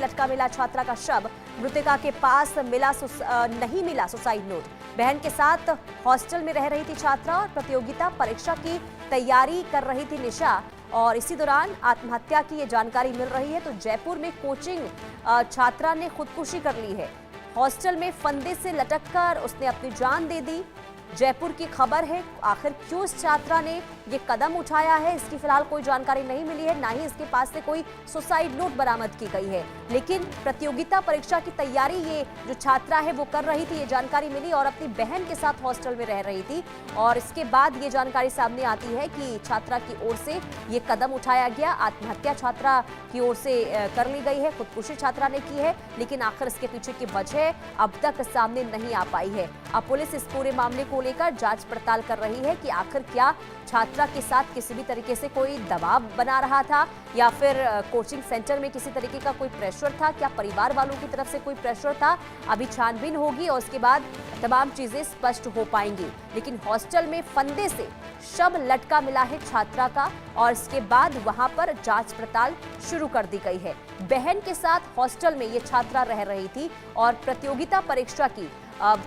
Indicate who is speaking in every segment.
Speaker 1: लटका मिला छात्रा का शव। मृतका के पास नहीं मिला सुसाइड नोट। बहन के साथ हॉस्टल में रह रही थी छात्रा और प्रतियोगिता परीक्षा की तैयारी कर रही थी निशा, और इसी दौरान आत्महत्या की ये जानकारी मिल रही है। तो जयपुर में कोचिंग छात्रा ने खुदकुशी कर ली है। हॉस्टल में फंदे से लटककर उसने अपनी जान दे दी। जयपुर की खबर है। आखिर क्यों इस छात्रा ने ये कदम उठाया है, इसकी फिलहाल कोई जानकारी नहीं मिली है, ना ही इसके पास से कोई सुसाइड नोट बरामद की गई है। लेकिन प्रतियोगिता परीक्षा की तैयारी ये जो छात्रा है वो कर रही थी, ये जानकारी मिली, और अपनी बहन के साथ हॉस्टल में रह रही थी। और इसके बाद ये जानकारी सामने आती है कि छात्रा की ओर से ये कदम उठाया गया। आत्महत्या छात्रा की ओर से कर ली गई है, खुदकुशी छात्रा ने की है, लेकिन आखिर इसके पीछे की वजह अब तक सामने नहीं आ पाई है। अब पुलिस इस पूरे मामले को लेकर जांच पड़ताल कर रही है कि आखिर क्या छात्रा के साथ किसी भी तरीके से कोई दबाव बना रहा था, या फिर कोचिंग सेंटर में किसी तरीके का कोई प्रेशर था, क्या परिवार वालों की तरफ से कोई प्रेशर था। अभी छानबीन होगी और उसके बाद तमाम चीजें स्पष्ट हो पाएंगी। लेकिन हॉस्टल में फंदे से शव लटका मिला है छात्रा का, और इसके बाद वहां पर जांच पड़ताल शुरू कर दी गई है। बहन के साथ हॉस्टल में ये छात्रा रह रही थी और प्रतियोगिता परीक्षा की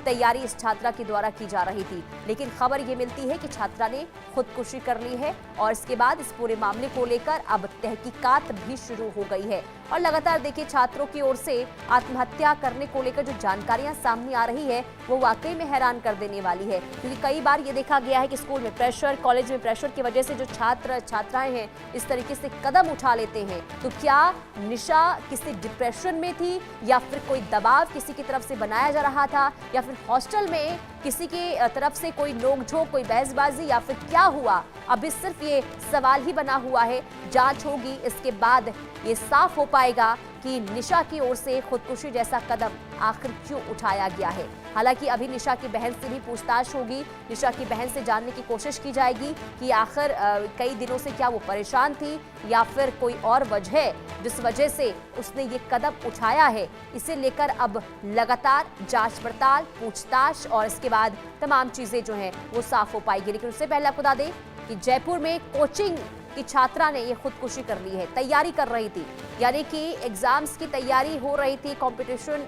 Speaker 1: तैयारी इस छात्रा के द्वारा की जा रही थी। लेकिन खबर ये मिलती है कि छात्रा ने खुदकुशी कर ली है, और इसके बाद इस पूरे मामले को लेकर अब तहकीकात भी शुरू हो गई है। और लगातार देखिए छात्रों की ओर से आत्महत्या करने को लेकर जो जानकारियां सामने आ रही है वो वाकई में हैरान कर देने वाली है। क्योंकि कई बार ये देखा गया है कि स्कूल में प्रेशर, कॉलेज में प्रेशर की वजह से जो छात्र छात्राएं हैं इस तरीके से कदम उठा लेते हैं। तो क्या निशा किसी डिप्रेशन में थी, या फिर कोई दबाव किसी की तरफ से बनाया जा रहा था, या फिर हॉस्टल में किसी की तरफ से कोई नोकझोंक, कोई बहसबाजी, या फिर क्या हुआ, अभी सिर्फ ये सवाल ही बना हुआ है। जांच होगी, इसके बाद ये साफ हो पाएगा कि निशा की ओर से खुदकुशी जैसा कदम आखिर क्यों उठाया गया है। हालांकि अभी निशा की बहन से भी पूछताछ होगी। निशा की बहन से जानने की कोशिश की जाएगी कि आखिर कई दिनों से क्या वो परेशान थी, या फिर कोई और वजह जिस वजह से उसने ये कदम उठाया है। इसे लेकर अब लगातार जांच पड़ताल, पूछताछ, और इसके बाद तमाम चीजें जो हैं वो साफ हो पाएगी। लेकिन उससे पहले आपको बता दें कि जयपुर में कोचिंग की छात्रा ने ये खुदकुशी कर ली है। तैयारी कर रही थी, यानी कि एग्जाम्स की तैयारी हो रही थी, कंपटीशन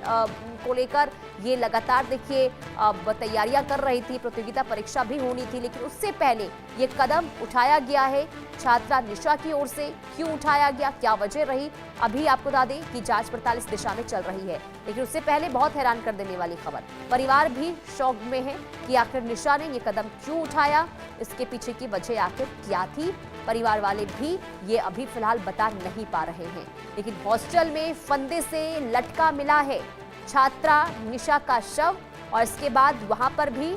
Speaker 1: को लेकर ये लगातार देखिए तैयारियां कर रही थी, प्रतियोगिता परीक्षा भी होनी थी। लेकिन उससे पहले ये कदम उठाया गया है छात्रा निशा की ओर से। क्यों उठाया गया, क्या वजह रही, अभी आपको बता दें कि जांच पड़ताल इस दिशा में चल रही है। लेकिन उससे पहले बहुत हैरान कर देने वाली खबर, परिवार भी शॉक में है कि आखिर निशा ने ये कदम क्यों उठाया, इसके पीछे की वजह आखिर क्या थी। परिवार वाले भी ये अभी फिलहाल बता नहीं पा रहे हैं। लेकिन हॉस्टल में फंदे से लटका मिला है छात्रा निशा का शव, और इसके बाद वहां पर भी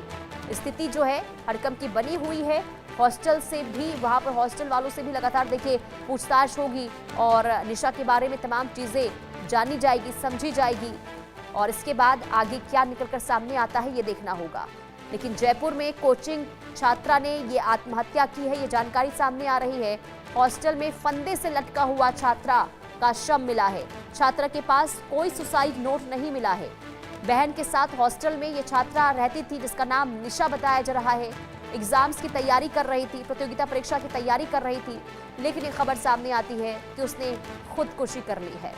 Speaker 1: स्थिति जो है हड़कंप की बनी हुई है। हॉस्टल से भी, वहां पर हॉस्टल वालों से भी लगातार देखिए पूछताछ होगी, और निशा के बारे में तमाम चीजें जानी जाएगी, समझी जाएगी, और इसके बाद आगे क्या निकलकर सामने आता है ये देखना होगा। लेकिन जयपुर में कोचिंग छात्रा ने ये आत्महत्या की है, ये जानकारी सामने आ रही है। हॉस्टल में फंदे से लटका हुआ छात्रा का शव मिला है। छात्रा के पास कोई सुसाइड नोट नहीं मिला है। बहन के साथ हॉस्टल में ये छात्रा रहती थी, जिसका नाम निशा बताया जा रहा है। एग्जाम्स की तैयारी कर रही थी, प्रतियोगिता परीक्षा की तैयारी कर रही थी। लेकिन ये खबर सामने आती है कि उसने खुदकुशी कर ली है।